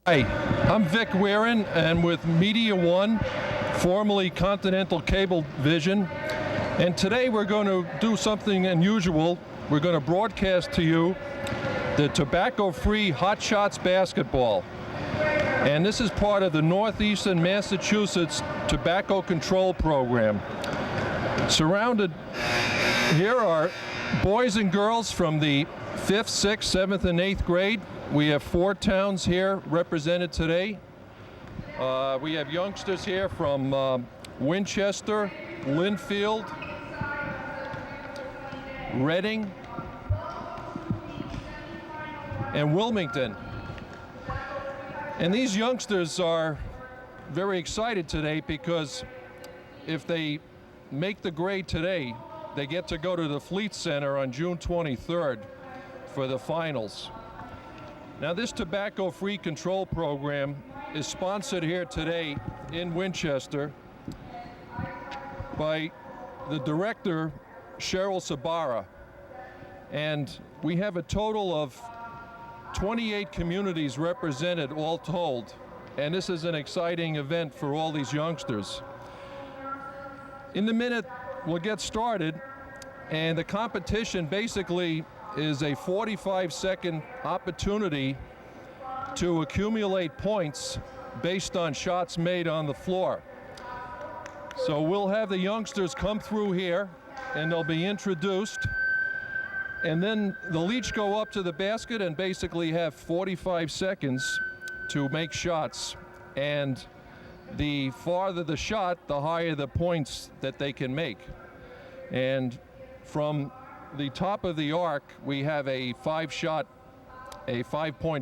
Hi, I'm Vic Weirin, and with Media One, formerly Continental Cable Vision, and today we're going to do something unusual. We're going to broadcast to you the tobacco-free Hot Shots basketball, and this is part of the Northeastern Massachusetts Tobacco Control Program. Surrounded here are boys and girls from the 5th, 6th, 7th, and 8th grade. We have 4 towns here represented today. We have youngsters here from Winchester, Lynnfield, Reading, and Wilmington. And these youngsters are very excited today because if they make the grade today, they get to go to the Fleet Center on June 23rd for the finals. Now, this tobacco-free control program is sponsored here today in Winchester by the director, Cheryl Sabara. And we have a total of 28 communities represented, all told. And this is an exciting event for all these youngsters. In a minute, we'll get started. And the competition basically is a 45-second opportunity to accumulate points based on shots made on the floor. So we'll have the youngsters come through here and they'll be introduced, and then they'll each go up to the basket and basically have 45 seconds to make shots. And the farther the shot, the higher the points that they can make. And from the top of the arc, we have a 5-point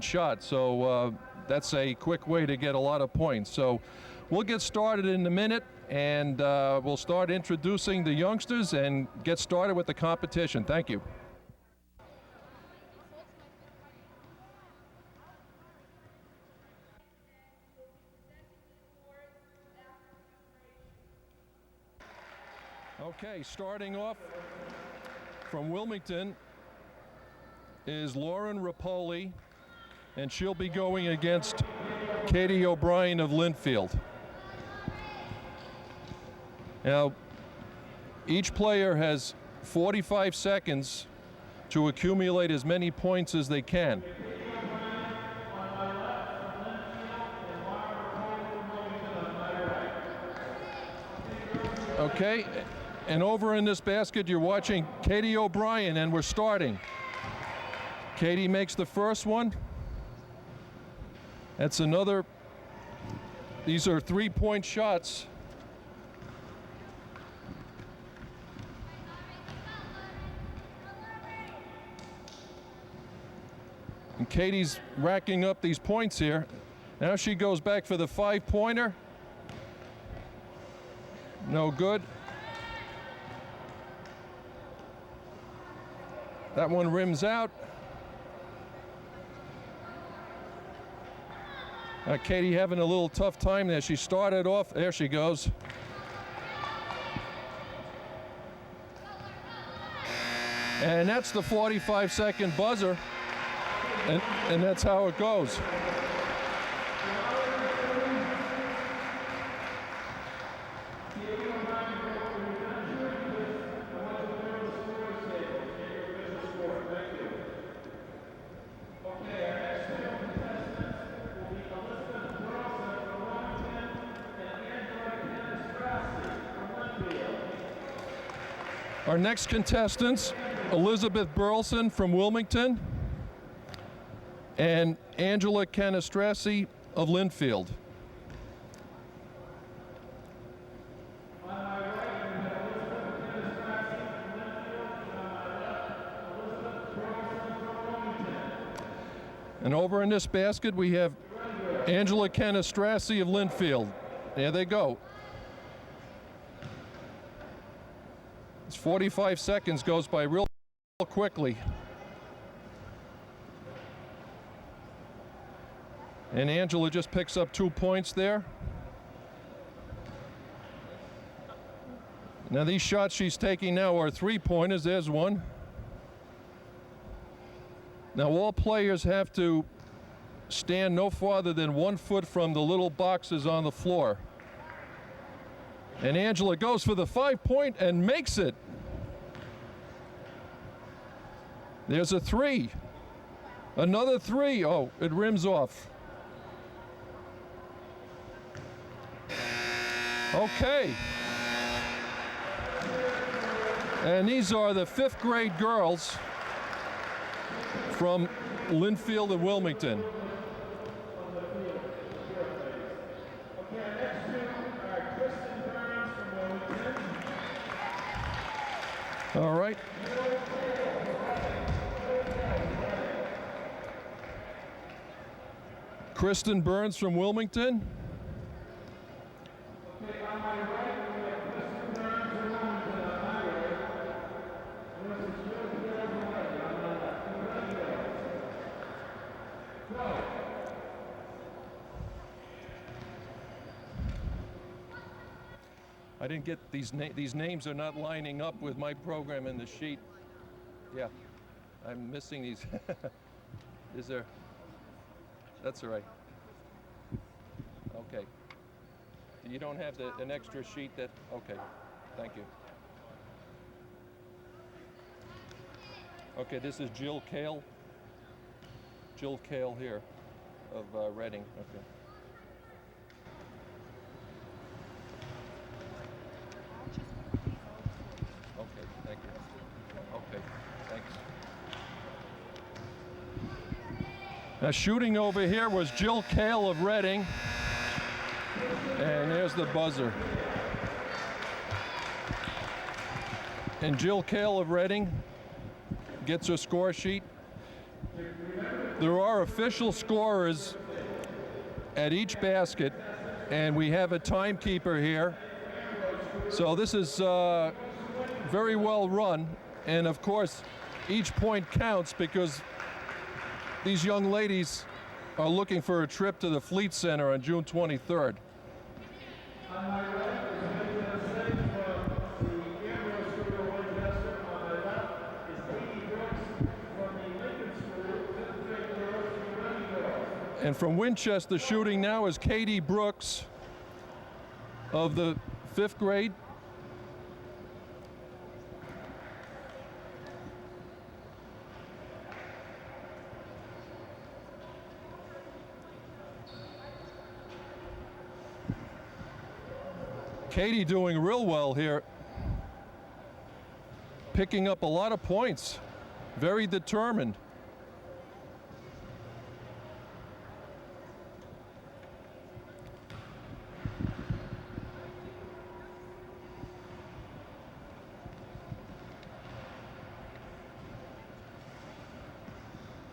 shot. So that's a quick way to get a lot of points. So we'll get started in a minute, and we'll start introducing the youngsters and get started with the competition. Thank you. Okay, starting off from Wilmington is Lauren Rapoli, and she'll be going against Katie O'Brien of Lynnfield. Now, each player has 45 seconds to accumulate as many points as they can. Okay. And over in this basket, you're watching Katie O'Brien, and we're starting. Katie makes the first one. That's another. These are 3-point shots. And Katie's racking up these points here. Now she goes back for the 5-pointer. No good. That one rims out. Katie having a little tough time there. She started off, there she goes. And that's the 45-second buzzer, and that's how it goes. Our next contestants, Elizabeth Burleson from Wilmington and Angela Canastrassi of Lynnfield. And over in this basket, we have Angela Canastrassi of Lynnfield. There they go. 45 seconds goes by real quickly. And Angela just picks up 2 points there. Now these shots she's taking now are 3-pointers. There's one. Now all players have to stand no farther than 1 foot from the little boxes on the floor. And Angela goes for the 5-point and makes it. There's a 3. Another 3. Oh, it rims off. Okay. And these are the 5th grade girls from Linfield and Wilmington. All right. Kristen Burns from Wilmington. I didn't get these names are not lining up with my program in the sheet. Yeah, I'm missing these. Is there? That's all right. Okay. You don't have an extra sheet that, okay, thank you. Okay, this is Jill Kale. Jill Kale here of Reading, okay. Okay, thank you. Okay, thanks. Now shooting over here was Jill Kale of Reading. And there's the buzzer. And Jill Kale of Reading gets her score sheet. There are official scorers at each basket, and we have a timekeeper here. So this is very well run, and of course, each point counts because these young ladies are looking for a trip to the Fleet Center on June 23rd. And from Winchester shooting now is Katie Brooks of the 5th grade. Katie doing real well here, picking up a lot of points, very determined.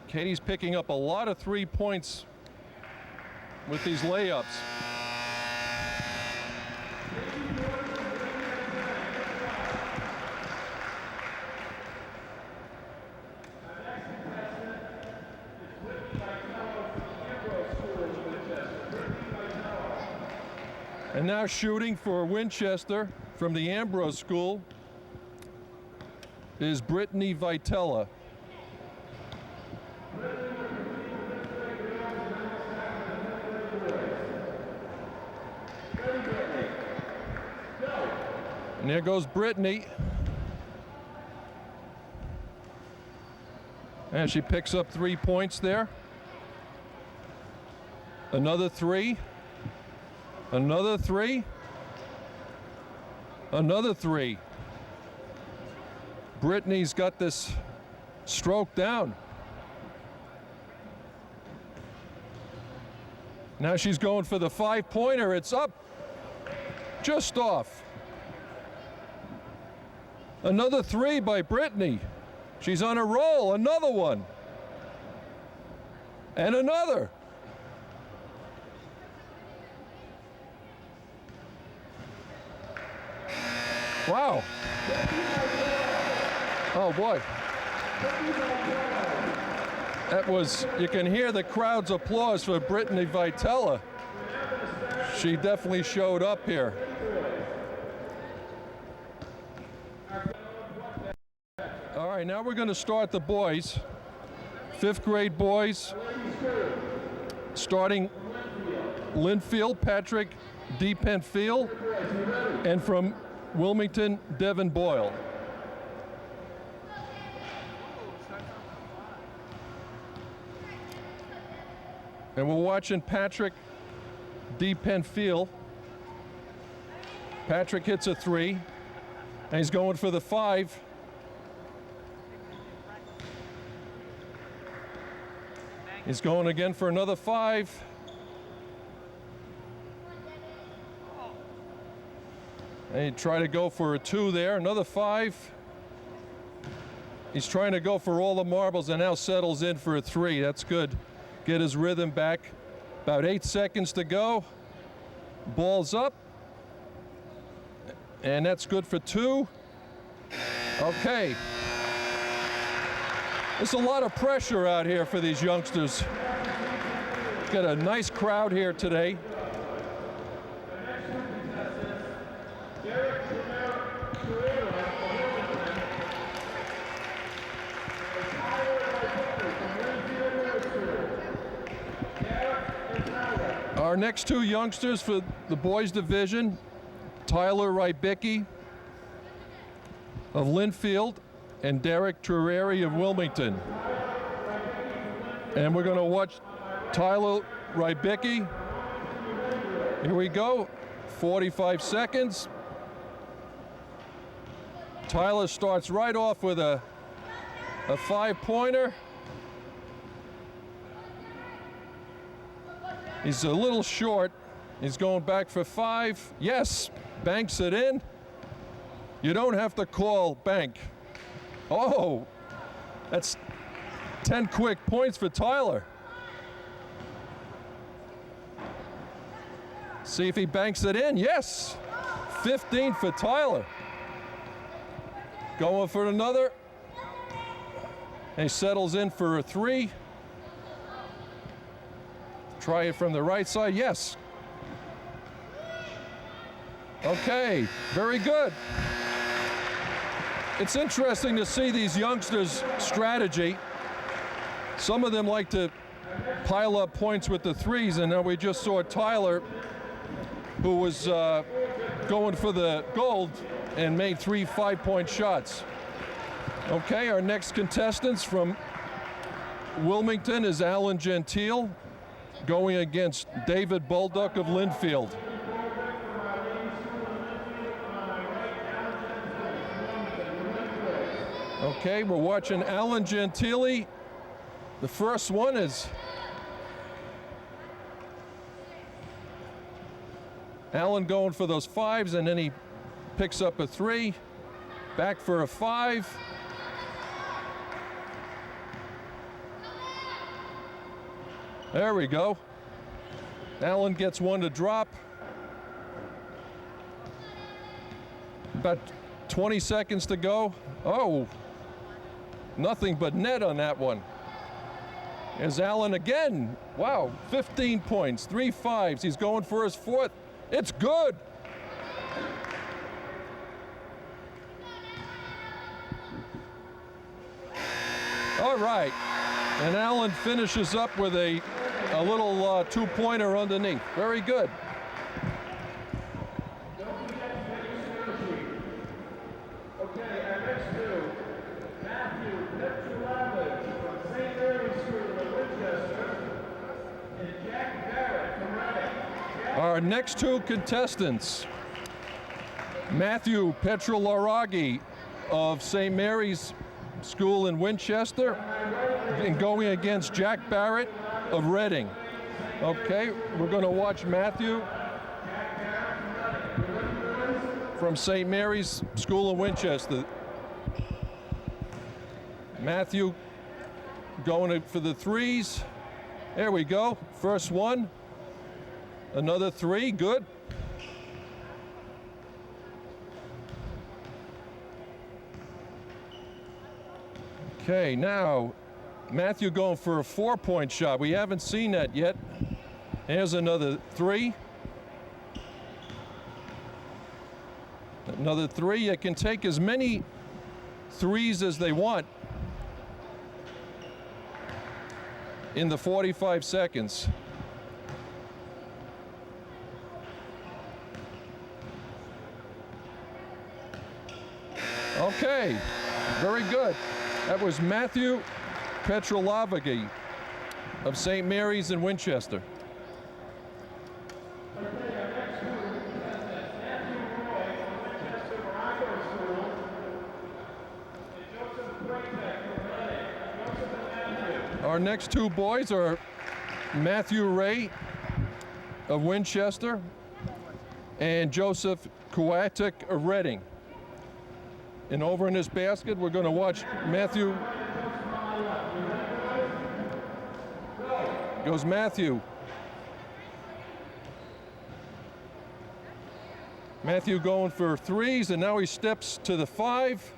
Katie's picking up a lot of 3 points with these layups. And now shooting for Winchester from the Ambrose School is Brittany Vitella. And there goes Brittany. And she picks up 3 points there. Another 3. Another 3. Another 3. Brittany's got this stroke down. Now she's going for the 5-pointer. It's up. Just off. Another 3 by Brittany. She's on a roll. Another one. And another. Wow. Oh boy. That was, you can hear the crowd's applause for Brittany Vitella. She definitely showed up here. All right, now we're going to start the boys. 5th grade boys. starting Linfield, Patrick D. Penfield, and from Wilmington, Devin Boyle. And we're watching Patrick D. Penfield. Patrick hits a 3, and he's going for the 5. He's going again for another 5. And he tried to go for a 2 there, another 5. He's trying to go for all the marbles and now settles in for a 3. That's good. Get his rhythm back. About 8 seconds to go. Ball's up. And that's good for 2. Okay. There's a lot of pressure out here for these youngsters. Got a nice crowd here today. Our next 2 youngsters for the boys division, Tyler Rybicki of Linfield and Derek Trereri of Wilmington. And we're going to watch Tyler Rybicki. Here we go, 45 seconds. Tyler starts right off with a 5-pointer. He's a little short. He's going back for 5. Yes, banks it in. You don't have to call bank. Oh, that's 10 quick points for Tyler. See if he banks it in. Yes, 15 for Tyler. Going for another. And he settles in for a 3. Try it from the right side. Yes. Okay, very good. It's interesting to see these youngsters' strategy. Some of them like to pile up points with the 3s, and then we just saw Tyler, who was going for the gold and made 3 5-point shots. Okay, our next contestants from Wilmington is Alan Gentile, going against David Bolduc of Linfield. Okay, we're watching Alan Gentile. The first one is Alan going for those 5s, and then he picks up a 3, back for a 5. There we go. Alan gets 1 to drop. About 20 seconds to go. Oh, nothing but net on that one. There's Alan again. Wow, 15 points, 3 5s. He's going for his 4th. It's good. All right, and Alan finishes up with a little 2-pointer underneath. Very good. Okay, our next 2, Matthew Petrulavich from St. Mary's School in Winchester, and Jack Barrett from Reading. Our next 2 contestants, Matthew Petrularagi of St. Mary's School in Winchester, and going against Jack Barrett of Reading. Okay, we're going to watch Matthew from St. Mary's School in Winchester. Matthew going for the 3s. There we go. First one. Another 3. Good. Okay, now Matthew going for a 4-point shot. We haven't seen that yet. Here's another 3. Another 3. You can take as many 3s as they want in the 45 seconds. Okay, very good. That was Matthew Petrolavagi of St. Mary's in Winchester. Our next two boys are Matthew Ray of Winchester and Joseph Kuwatik of Reading. And over in this basket, we're going to watch Matthew. Goes Matthew. Matthew going for threes, and now he steps to the 5.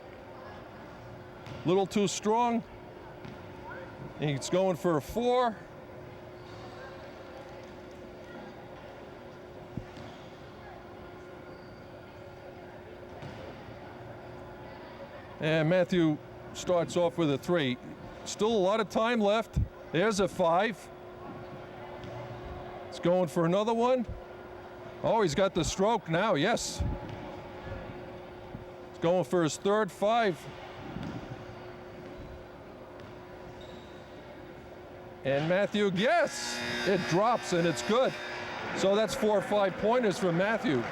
Little too strong. He's going for a 4. And Matthew starts off with a 3. Still a lot of time left. There's a 5. He's going for another one. Oh, he's got the stroke now, yes. He's going for his third 5. And Matthew, yes, it drops and it's good. So that's 4 or 5 pointers from Matthew.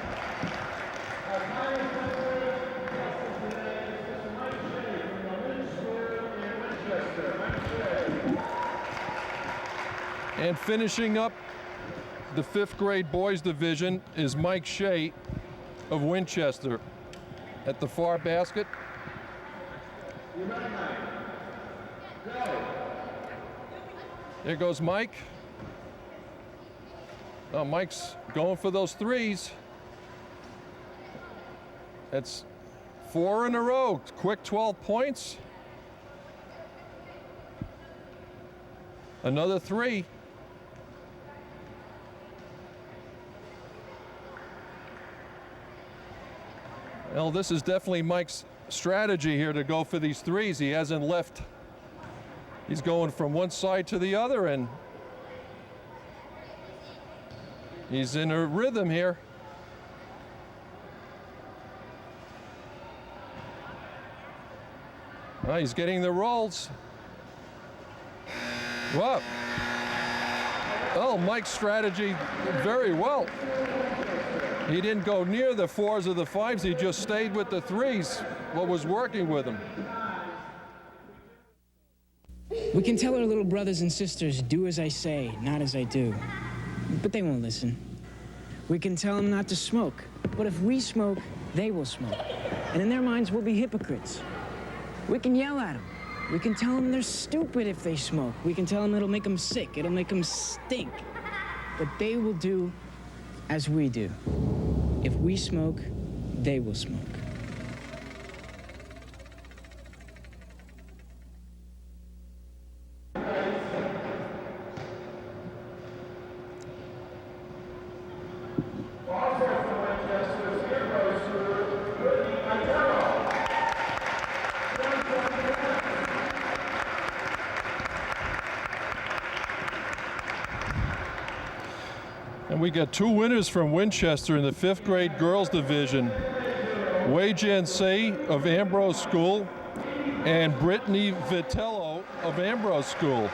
And finishing up the 5th grade boys division is Mike Shea of Winchester at the far basket. There goes Mike. Oh, Mike's going for those threes. That's 4 in a row. Quick 12 points. Another 3. Well, this is definitely Mike's strategy here to go for these threes. He hasn't left. He's going from one side to the other, and he's in a rhythm here. Well, he's getting the rolls. Wow. Oh, Mike's strategy very well. He didn't go near the 4s or the 5s. He just stayed with the 3s, what was working with him. We can tell our little brothers and sisters, do as I say, not as I do. But they won't listen. We can tell them not to smoke. But if we smoke, they will smoke. And in their minds, we'll be hypocrites. We can yell at them. We can tell them they're stupid if they smoke. We can tell them it'll make them sick. It'll make them stink. But they will do as we do. If we smoke, they will smoke. And we got 2 winners from Winchester in the 5th grade girls division. Wei Jan Say of Ambrose School and Brittany Vitello of Ambrose School.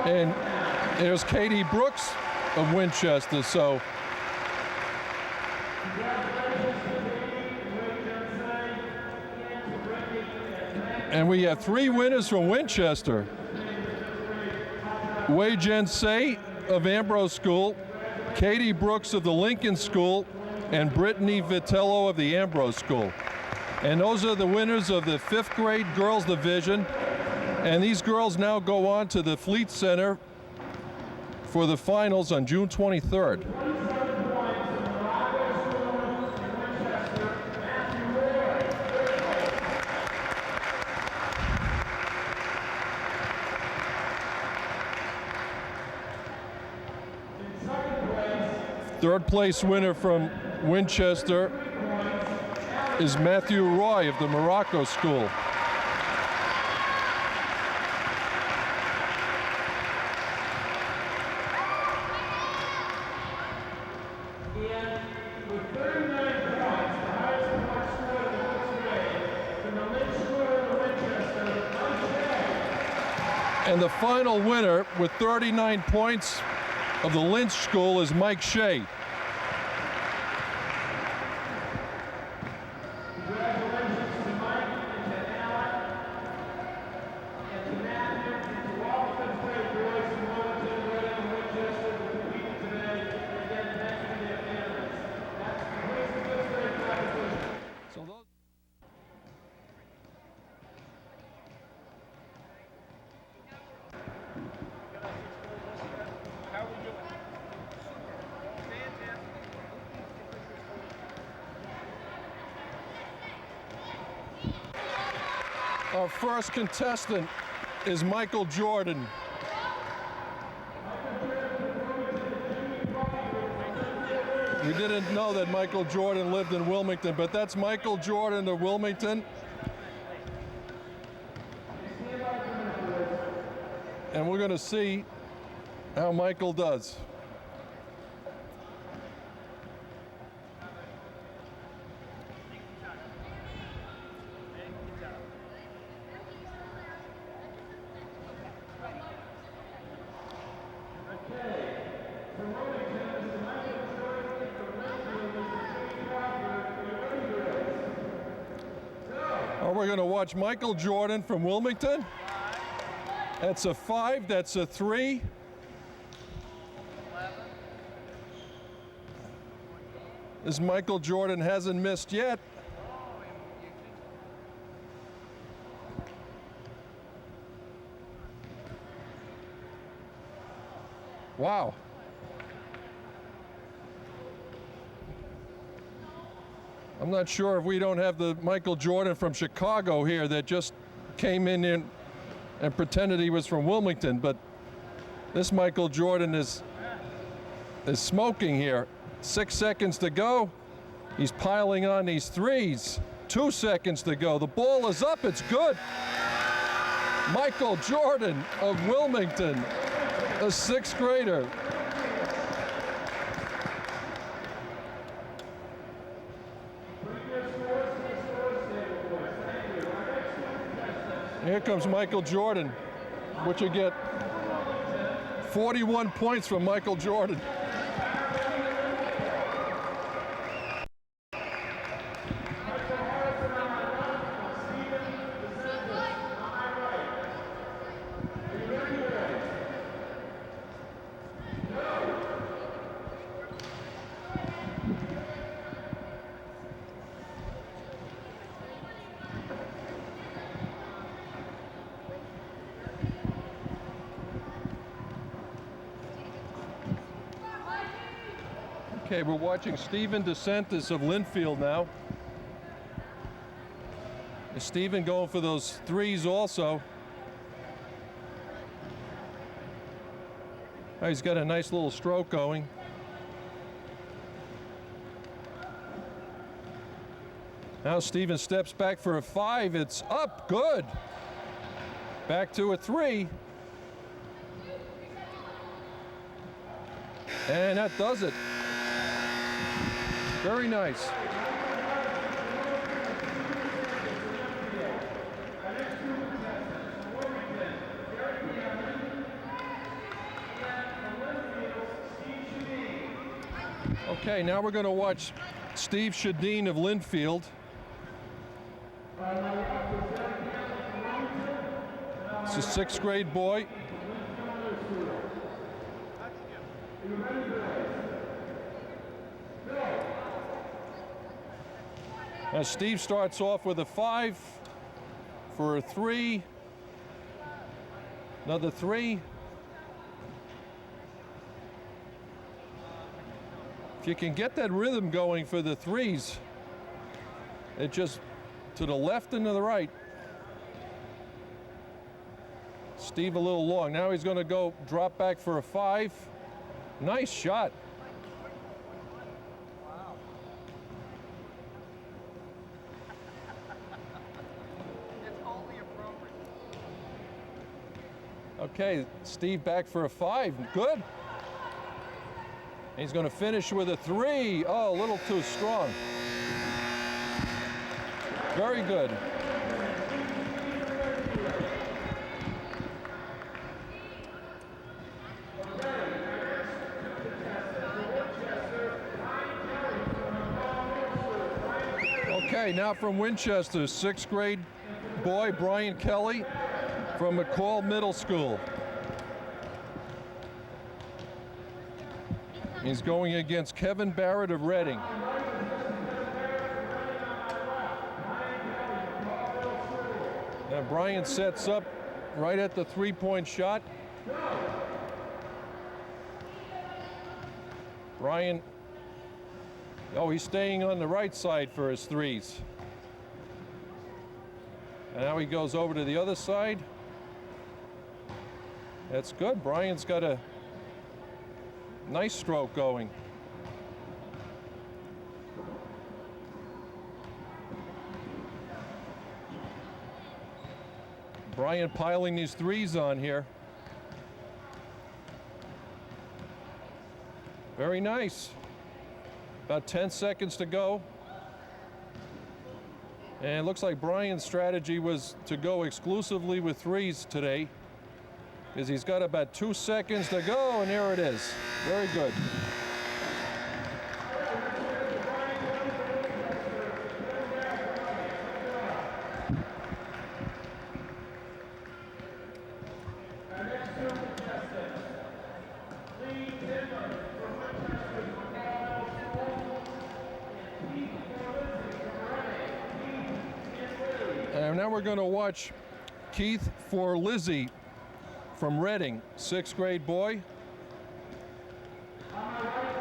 And there's Katie Brooks of Winchester. So and we have 3 winners from Winchester. Wei Jen Say of Ambrose School, Katie Brooks of the Lincoln School, and Brittany Vitello of the Ambrose School. And those are the winners of the 5th grade girls division. And these girls now go on to the Fleet Center for the finals on June 23rd. Third place winner from Winchester is Matthew Roy of the Morocco School. And the final winner with 39 points of the Lynch School is Mike Shea. Our first contestant is Michael Jordan. We didn't know that Michael Jordan lived in Wilmington, but that's Michael Jordan of Wilmington. And we're going to see how Michael does. We're going to watch Michael Jordan from Wilmington. That's a 5, that's a 3. This Michael Jordan hasn't missed yet. Wow. I'm not sure if we don't have the Michael Jordan from Chicago here that just came in and pretended he was from Wilmington, but this Michael Jordan is smoking here. 6 seconds to go. He's piling on these threes. 2 seconds to go. The ball is up. It's good. Michael Jordan of Wilmington, a 6th grader. Here comes Michael Jordan, which you get 41 points from Michael Jordan. Okay, we're watching Steven DeSantis of Linfield now. Is Steven going for those threes also? Oh, he's got a nice little stroke going. Now Steven steps back for a 5. It's up, good. Back to a 3. And that does it. Very nice. Okay, now we're going to watch Steve Shadeen of Linfield. It's a 6th grade boy. Now Steve starts off with a 5 for a 3, another 3. If you can get that rhythm going for the threes, it just to the left and to the right. Steve a little long. Now he's going to go drop back for a 5. Nice shot. Okay, Steve back for a 5. Good. He's going to finish with a 3. Oh, a little too strong. Very good. Okay, now from Winchester, sixth grade boy Brian Kelly from McCall Middle School. He's going against Kevin Barrett of Reading. Now Brian sets up right at the three-point shot. Brian, oh, he's staying on the right side for his threes. And now he goes over to the other side. That's good. Brian's got a nice stroke going. Brian piling these threes on here. Very nice. About 10 seconds to go. And it looks like Brian's strategy was to go exclusively with threes today, because he's got about 2 seconds to go, and there it is. Very good. And now we're going to watch Keith for Lizzie from Reading, sixth grade boy.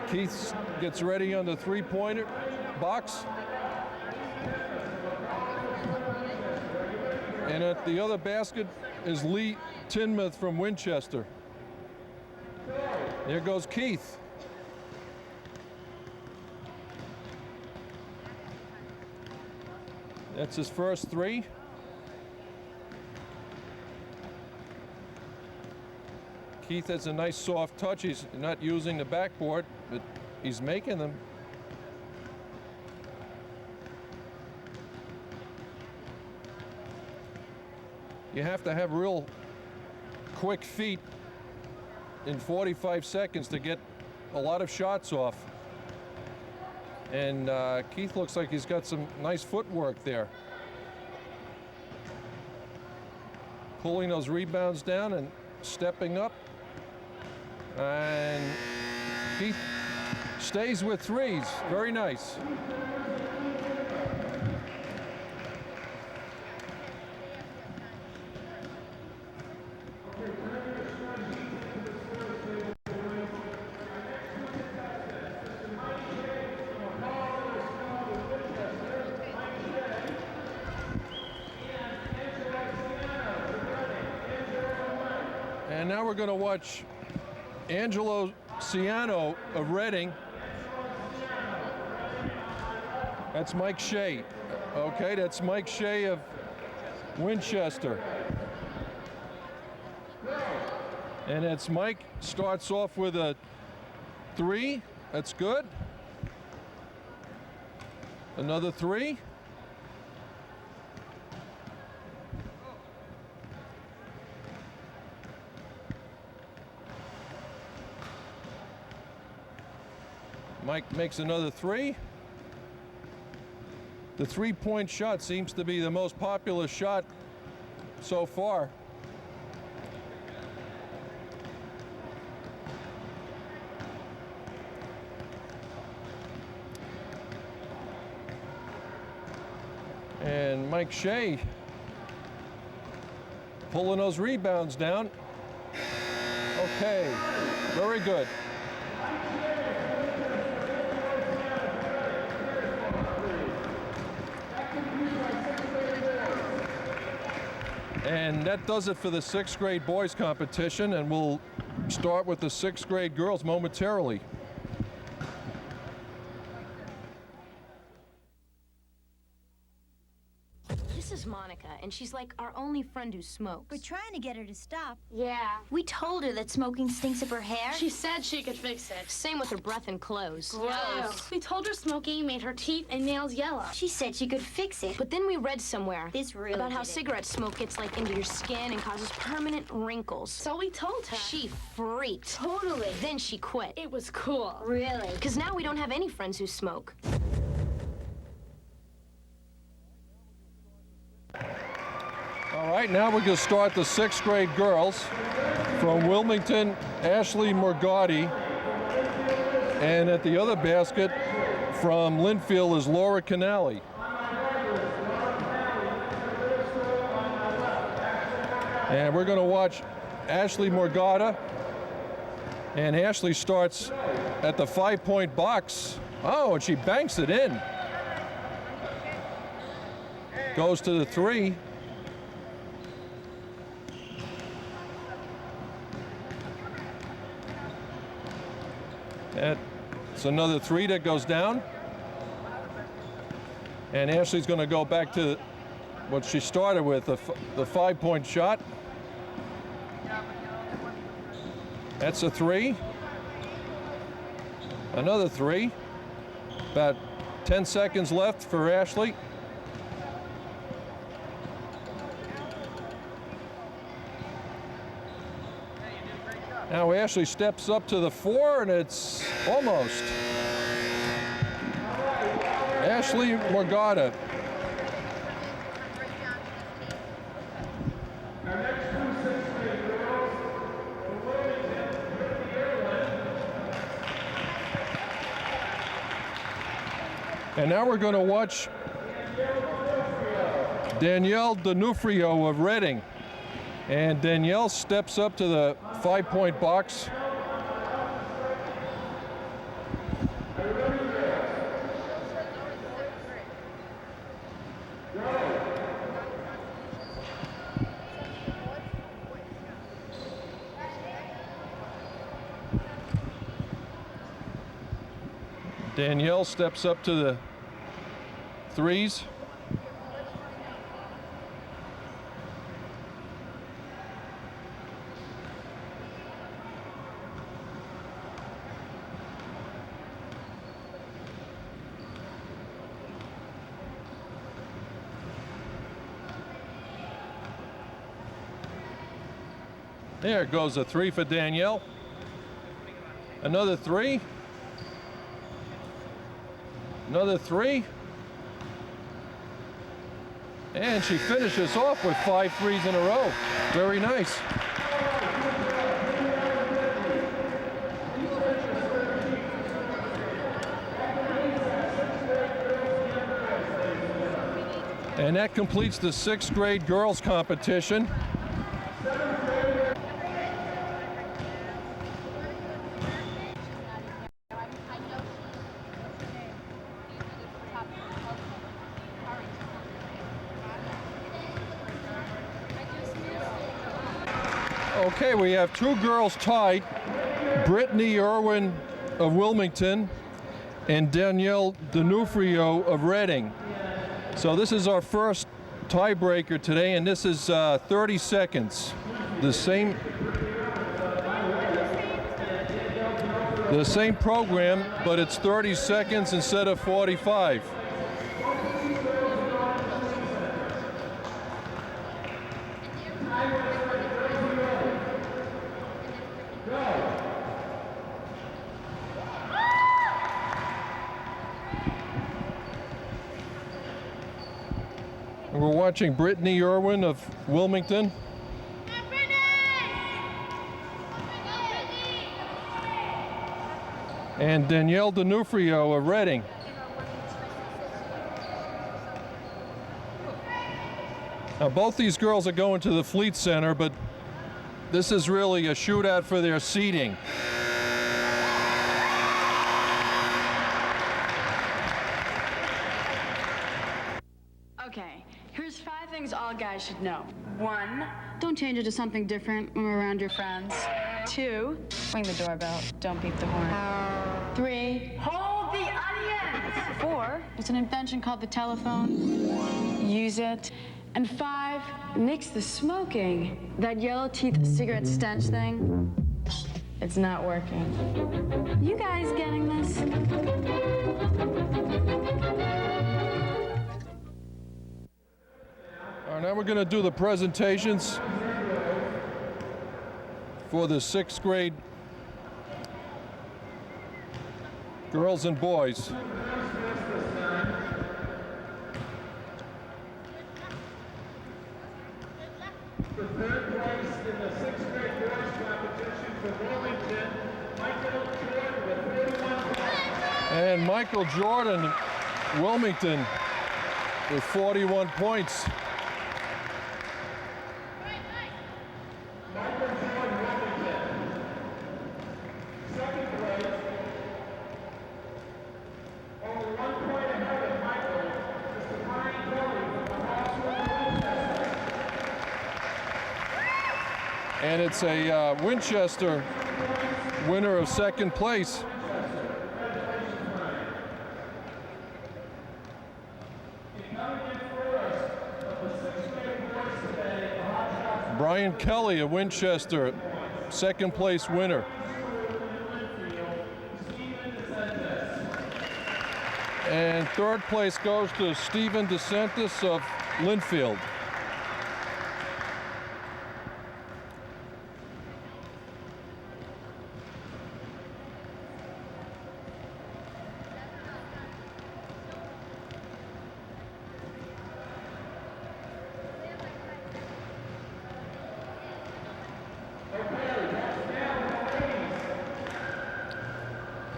Keith gets ready on the three-pointer box. And at the other basket is Lee Tinmouth from Winchester. There goes Keith. That's his first three. Keith has a nice soft touch. He's not using the backboard, but he's making them. You have to have real quick feet in 45 seconds to get a lot of shots off. And Keith looks like he's got some nice footwork there. Pulling those rebounds down and stepping up. And Keith stays with threes. Very nice. And now we're going to watch Angelo Ciano of Reading. That's Mike Shea. Okay, that's Mike Shea of Winchester. And it's Mike starts off with a three. That's good. Another three. Mike makes another three. The three-point shot seems to be the most popular shot so far. And Mike Shea pulling those rebounds down. Okay, very good. And that does it for the sixth grade boys competition, and we'll start with the sixth grade girls momentarily. This is Monica, and she's like our only friend who smokes. We're trying to get her to stop. Yeah. We told her that smoking stinks up her hair. She said she could fix it. Same with her breath and clothes. Gross. We told her smoking made her teeth and nails yellow. She said she could fix it. But then we read somewhere This really about how did it. cigarette smoke gets like into your skin and causes permanent wrinkles. So we told her. She freaked. Totally. Then she quit. It was cool. Really? Because now we don't have any friends who smoke. right, now we're going to start the 6th grade girls. From Wilmington, Ashley Morgatti. And at the other basket from Linfield is Laura Canali. And we're going to watch Ashley Morgatti. And Ashley starts at the 5-point box. Oh, and she banks it in. Goes to the 3. It's another 3 that goes down. And Ashley's going to go back to what she started with, the 5-point shot. That's a 3. Another 3. About 10 seconds left for Ashley. Now Ashley steps up to the 4, and it's almost. Ashley Morgatti. And now we're going to watch Danielle D'Onofrio of Reading. And Danielle steps up to the 5-point box. Danielle steps up to the 3s. There goes a 3 for Danielle. Another 3. Another 3. And she finishes off with 5 threes in a row. Very nice. And that completes the 6th grade girls competition. Okay, we have 2 girls tied. Brittany Irwin of Wilmington and Danielle D'Onofrio of Reading. So this is our first tiebreaker today, and this is 30 seconds. The same program, but it's 30 seconds instead of 45. We're watching Brittany Irwin of Wilmington. And Danielle D'Onofrio of Reading. Now both these girls are going to the Fleet Center, but this is really a shootout for their seeding. Okay, here's 5 things all guys should know. 1, don't change it to something different when we're around your friends. 2, ring the doorbell, don't beep the horn. 3, hold the onions! 4, it's an invention called the telephone. Use it. And 5, nix the smoking. That yellow teeth cigarette stench thing, it's not working. You guys getting this? All right, now we're going to do the presentations for the 6th grade girls and boys. For third place in the sixth grade boys competition for Wilmington, Michael Jordan with 41 points. And Michael Jordan, Wilmington, with 41 points. Michael Jordan, Wilmington. Second place, only 1 point ahead of Michael, Mr. Brian Kelly from the high school of Winchester. And it's a Winchester winner of second place. Brian Kelly of Winchester, second place winner. And third place goes to Stephen DeSantis of Linfield.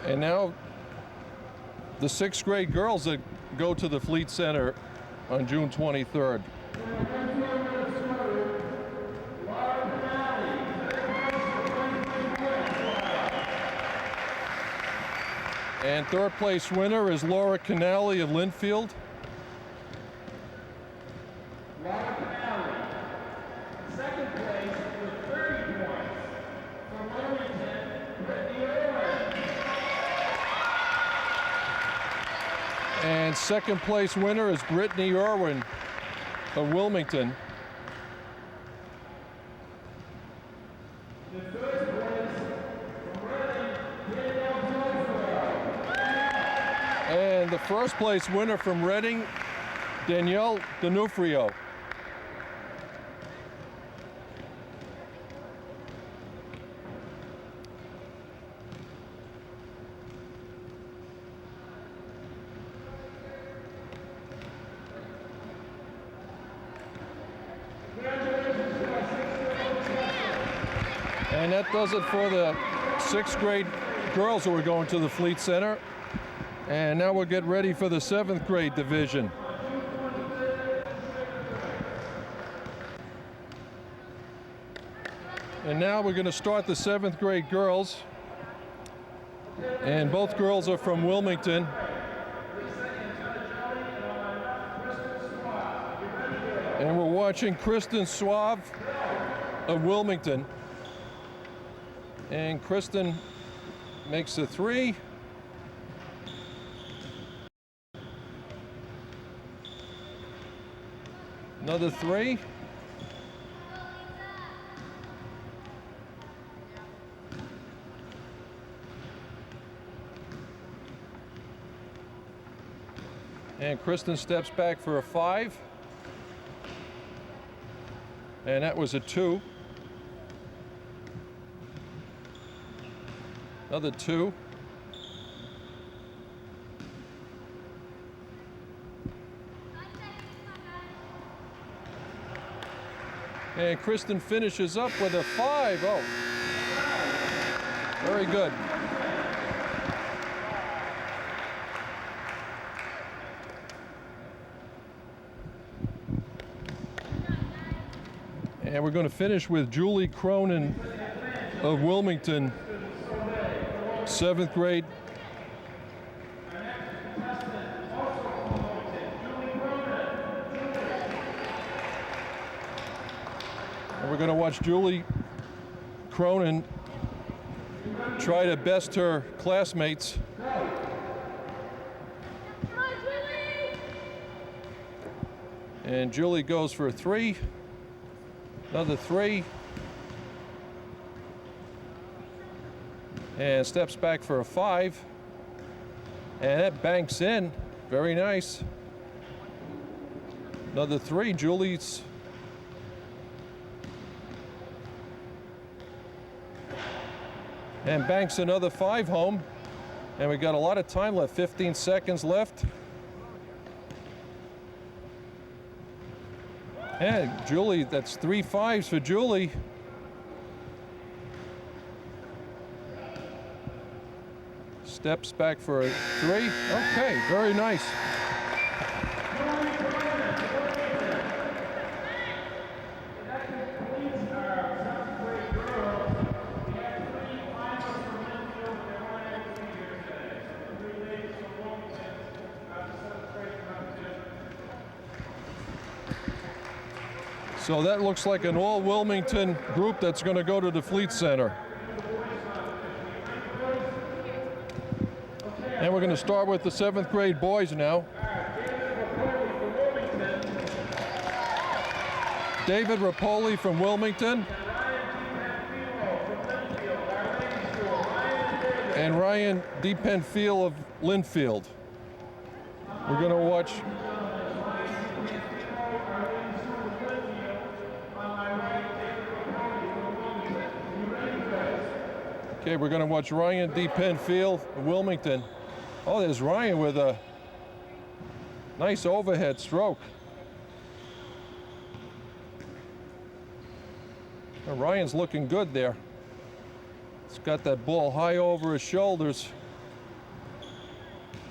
And now the sixth grade girls that go to the Fleet Center on June 23rd. And third place winner is Laura Canali of Linfield. Laura Canali. Second place with 30 points. From Wilmington, Brittany Irwin. And second place winner is Brittany Irwin of Wilmington. The first place from Reading, Danielle D'Onofrio. And the first place winner from Reading, Danielle D'Onofrio. And that does it for the sixth grade girls who are going to the Fleet Center. And now we'll get ready for the seventh grade division. And now we're going to start the seventh grade girls. And both girls are from Wilmington. And we're watching Kristen Suave of Wilmington. And Kristen makes a three. Another three. And Kristen steps back for a five. And that was a two. Another two. And Kristen finishes up with a five. Oh, very good. And we're going to finish with Julie Cronin of Wilmington, seventh grade. And we're going to watch Julie Cronin try to best her classmates. And Julie goes for a three. Another three. And steps back for a five. And that banks in. Very nice. Another three. Julie's. And banks another five home. And we got a lot of time left, 15 seconds left. And Julie, that's 3 5s for Julie. Steps back for a 3. Okay, very nice. So that looks like an all Wilmington group that's going to go to the Fleet Center. And we're going to start with the 7th grade boys now. David Rapoli from Wilmington. And Ryan DePenfield of Linfield. We're going to watch Okay, we're going to watch Ryan DePenfield of Wilmington. Oh, there's Ryan with a nice overhead stroke. Now, Ryan's looking good there. He's got that ball high over his shoulders.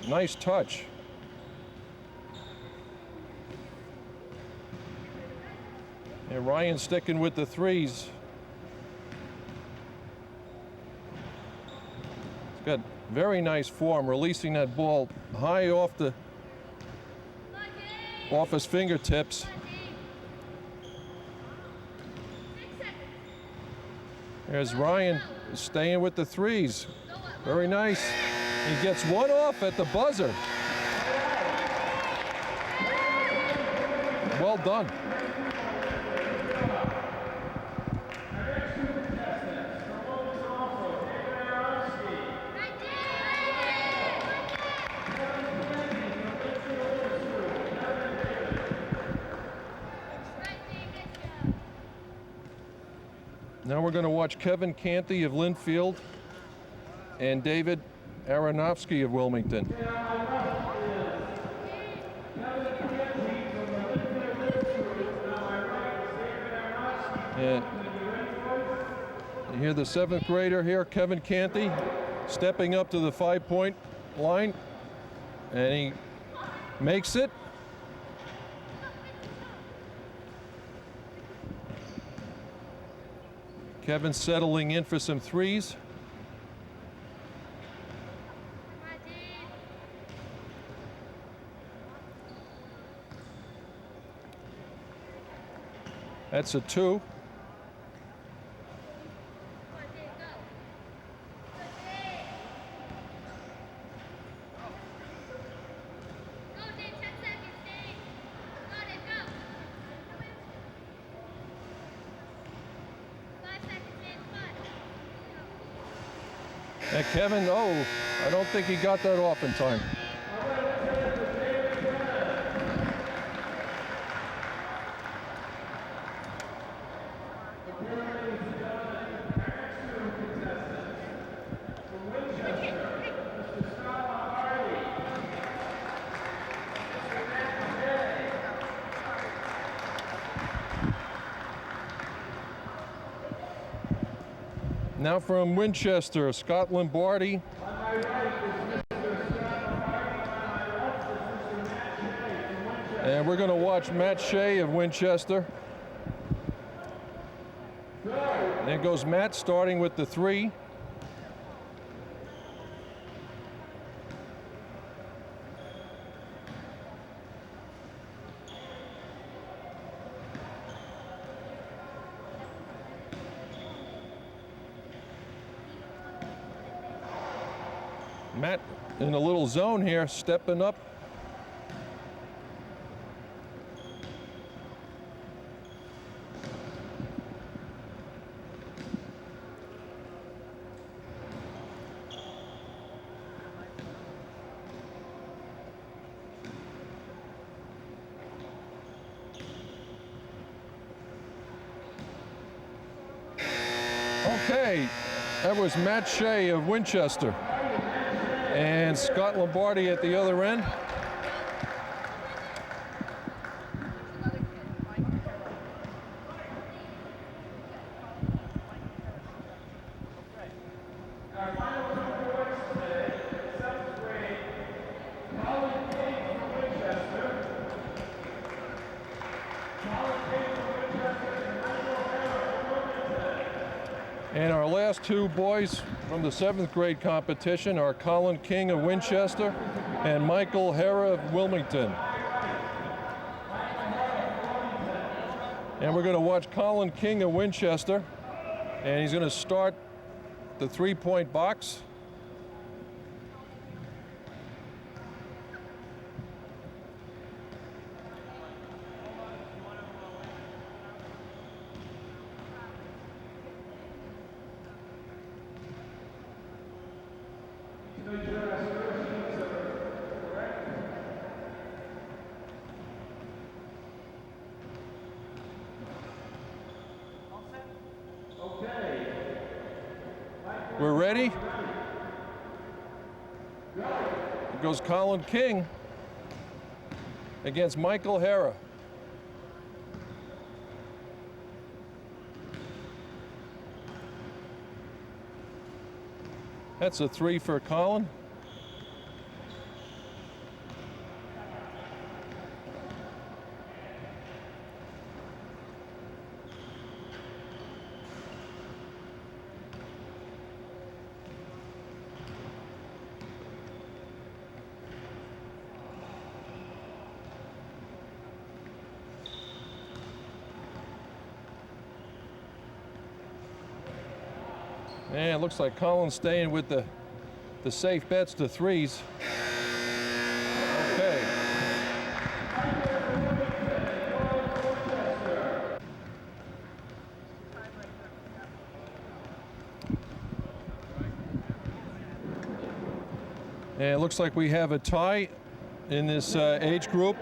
Nice touch. And Ryan sticking with the 3s. Got very nice form, releasing that ball high off his fingertips. There's Ryan staying with the 3s. Very nice. He gets one off at the buzzer. Well done. Now we're going to watch Kevin Canty of Linfield and David Aronofsky of Wilmington. And you hear the 7th grader here, Kevin Canty, stepping up to the 5-point line, and he makes it. Kevin settling in for some 3s. That's a 2. And Kevin, oh, I don't think he got that off in time. Now from Winchester, Scott Lombardi. And we're going to watch Matt Shea of Winchester. There goes Matt starting with the 3. Matt in a little zone here, stepping up. Okay, that was Matt Shea of Winchester. And Scott Lombardi at the other end. And our last two boys from the 7th grade competition are Colin King of Winchester and Michael Hera of Wilmington. And we're going to watch Colin King of Winchester, and he's going to start the three-point box. We're ready? Here goes Colin King against Michael Hera. That's a 3 for Colin. And it looks like Colin's staying with the safe bets to threes. Okay. And it looks like we have a tie in this age group.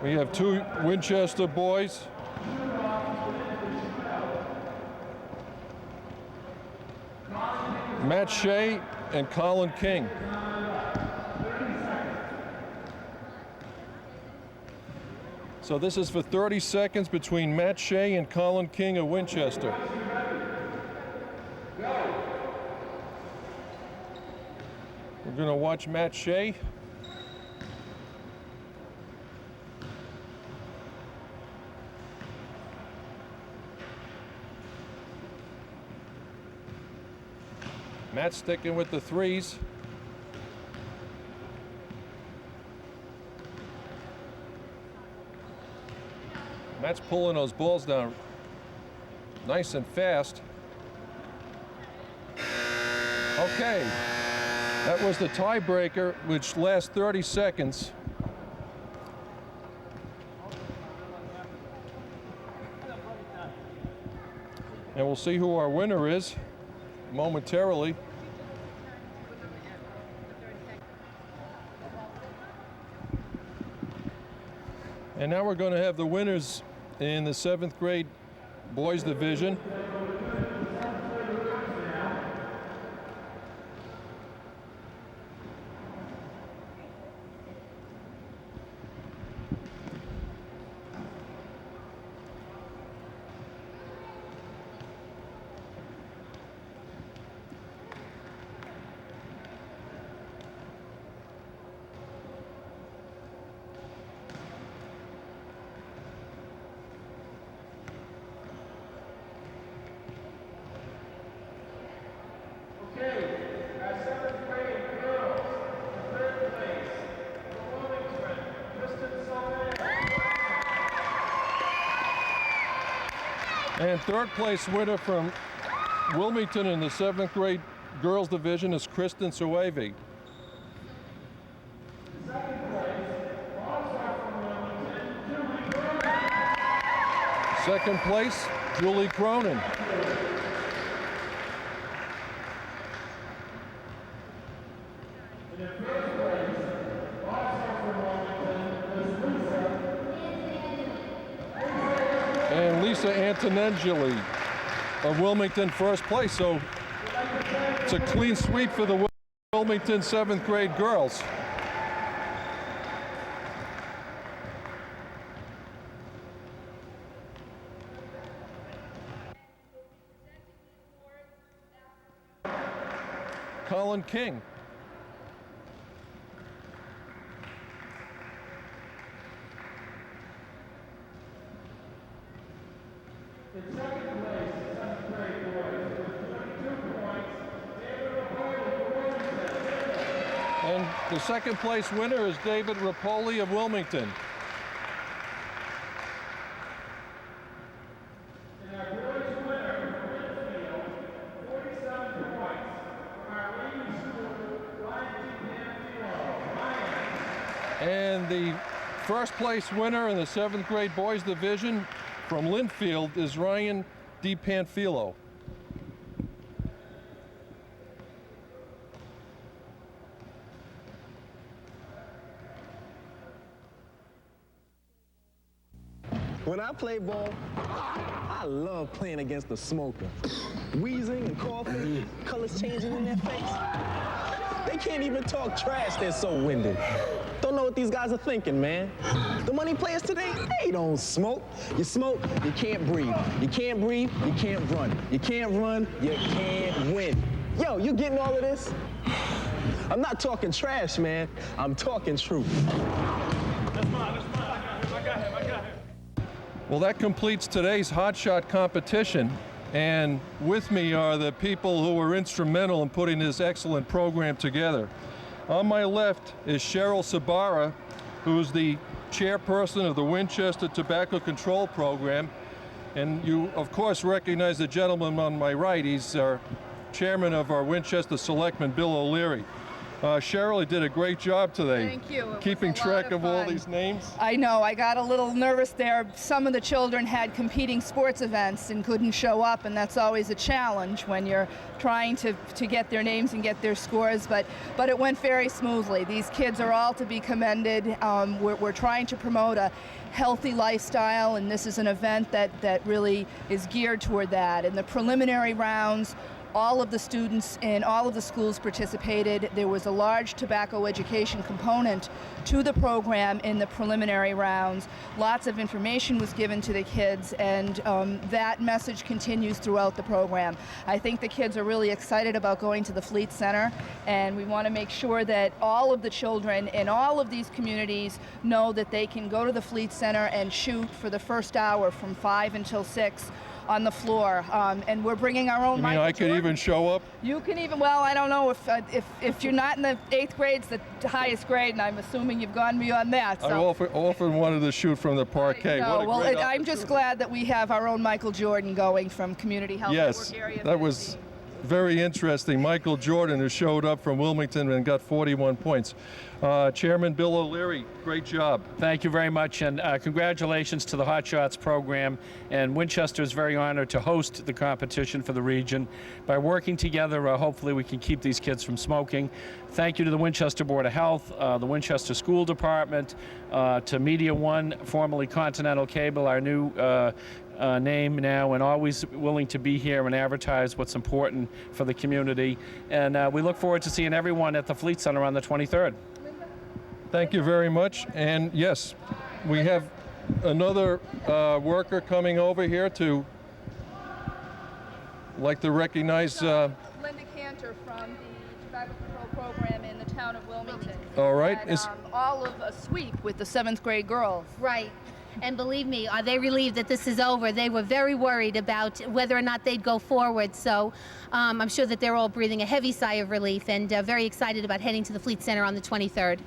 We have two Winchester boys. Matt Shea and Colin King. So this is for 30 seconds between Matt Shea and Colin King of Winchester. We're going to watch Matt Shea. Matt's sticking with the threes. Matt's pulling those balls down nice and fast. Okay, that was the tiebreaker, which lasts 30 seconds. And we'll see who our winner is momentarily. And now we're going to have the winners in the 7th grade boys division. And third place winner from Wilmington in the 7th grade girls division is Kristen Suave. Second place, Julie Cronin. And Lisa Antonangeli of Wilmington first place. So it's a clean sweep for the Wilmington 7th grade girls. Colin King. And the second place winner is David Rapoli of Wilmington. And the first place winner in the 7th grade boys division from Linfield is Ryan DiPanfilo. When I play ball, I love playing against the smoker. Wheezing and coughing, colors changing in their face. They can't even talk trash, they're so winded. Don't know what these guys are thinking, man. The money players today, they don't smoke. You smoke, you can't breathe. You can't breathe, you can't run. You can't run, you can't win. Yo, you getting all of this? I'm not talking trash, man. I'm talking truth. That's mine. I got him. Well, that completes today's Hot Shot competition. And with me are the people who were instrumental in putting this excellent program together. On my left is Cheryl Sabara, who's the chairperson of the Winchester Tobacco Control Program. And you, of course, recognize the gentleman on my right. He's our chairman of our Winchester Selectman, Bill O'Leary. Cheryl, you did a great job today. Thank you. It was keeping a lot track of of all fun. these names. I know, I got a little nervous there. Some of the children had competing sports events and couldn't show up, and that's always a challenge when you're trying to get their names and get their scores, but it went very smoothly. These kids are all to be commended. We're trying to promote a healthy lifestyle, and this is an event that really is geared toward that. In the preliminary rounds, all of the students in all of the schools participated. There was a large tobacco education component to the program in the preliminary rounds. Lots of information was given to the kids, and that message continues throughout the program. I think the kids are really excited about going to the Fleet Center, and we want to make sure that all of the children in all of these communities know that they can go to the Fleet Center and shoot for the first hour from 5 until 6 on the floor, and we're bringing our own. You mean I could even show up? You can even. Well, I don't know if you're not in the 8th grade, it's the highest grade, and I'm assuming you've gone beyond that. So. I often wanted to shoot from the parquet. No, What a well, great I'm just glad that we have our own Michael Jordan going from Community Health Yes, Network Area that was 15. very interesting. Michael Jordan, who showed up from Wilmington and got 41 points. Chairman Bill O'Leary, great job. Thank you very much, and congratulations to the Hot Shots program. And Winchester is very honored to host the competition for the region. By working together, hopefully we can keep these kids from smoking. Thank you to the Winchester Board of Health, the Winchester School Department, to Media One, formerly Continental Cable, our new name now, and always willing to be here and advertise what's important for the community. And we look forward to seeing everyone at the Fleet Center on the 23rd. Thank you very much. And yes, we have another worker coming over here to like to recognize. Linda Cantor from the Tobacco Control Program in the town of Wilmington. All right. Had, all of a sweep with the 7th grade girls. Right. And believe me, are they relieved that this is over? They were very worried about whether or not they'd go forward. So I'm sure that they're all breathing a heavy sigh of relief and very excited about heading to the Fleet Center on the 23rd.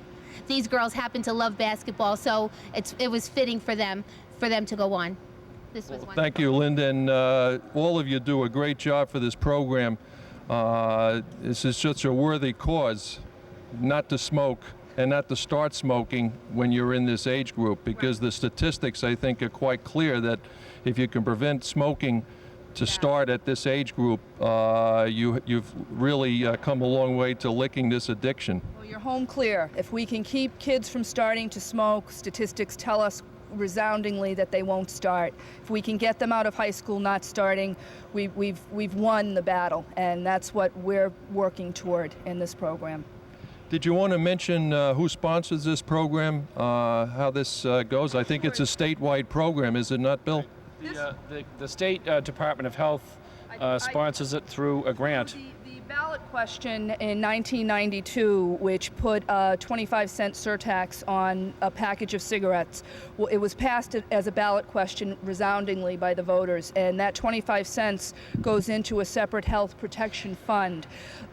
These girls happen to love basketball, so it was fitting for them to go on. This was wonderful. Thank you, Linda, and all of you do a great job for this program. This is such a worthy cause, not to smoke and not to start smoking when you're in this age group, because the statistics, I think, are quite clear that if you can prevent smoking to start at this age group, you've really come a long way to licking this addiction. Well, you're home clear. If we can keep kids from starting to smoke, statistics tell us resoundingly that they won't start. If we can get them out of high school not starting, we've won the battle, and that's what we're working toward in this program. Did you want to mention who sponsors this program, how this goes? I think it's a statewide program, is it not, Bill? The State Department of Health sponsors it through a grant. The ballot question in 1992, which put a 25-cent surtax on a package of cigarettes. Well, it was passed as a ballot question resoundingly by the voters, and that 25 cents goes into a separate health protection fund.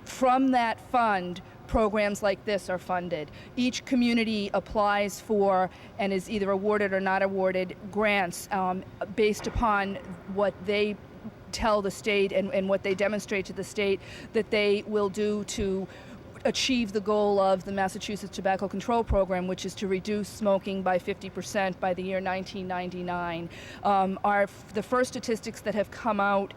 From that fund, programs like this are funded. Each community applies for and is either awarded or not awarded grants based upon what they tell the state and what they demonstrate to the state that they will do to achieve the goal of the Massachusetts Tobacco Control Program, which is to reduce smoking by 50% by the year 1999. The first statistics that have come out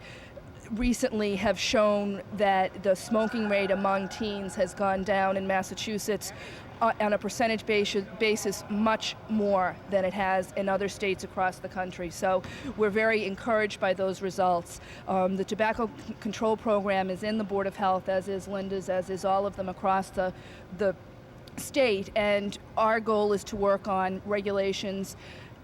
recently have shown that the smoking rate among teens has gone down in Massachusetts on a percentage basis much more than it has in other states across the country. So we're very encouraged by those results. The Tobacco Control Program is in the Board of Health, as is Linda's, as is all of them across the state, and our goal is to work on regulations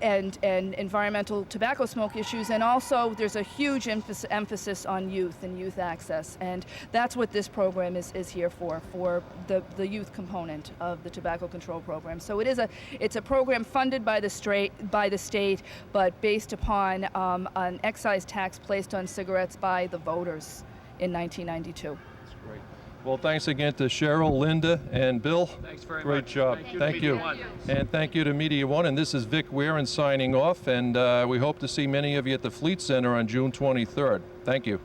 and environmental tobacco smoke issues, and also there's a huge emphasis on youth and youth access, and that's what this program is here for the youth component of the Tobacco Control Program. So it's a program funded by the state, but based upon an excise tax placed on cigarettes by the voters in 1992. Great. Well, thanks again to Cheryl, Linda, and Bill. Thanks very Great much. job. Thank you. And thank you to Media One. And this is Vic Weirin signing off. And we hope to see many of you at the Fleet Center on June 23rd. Thank you.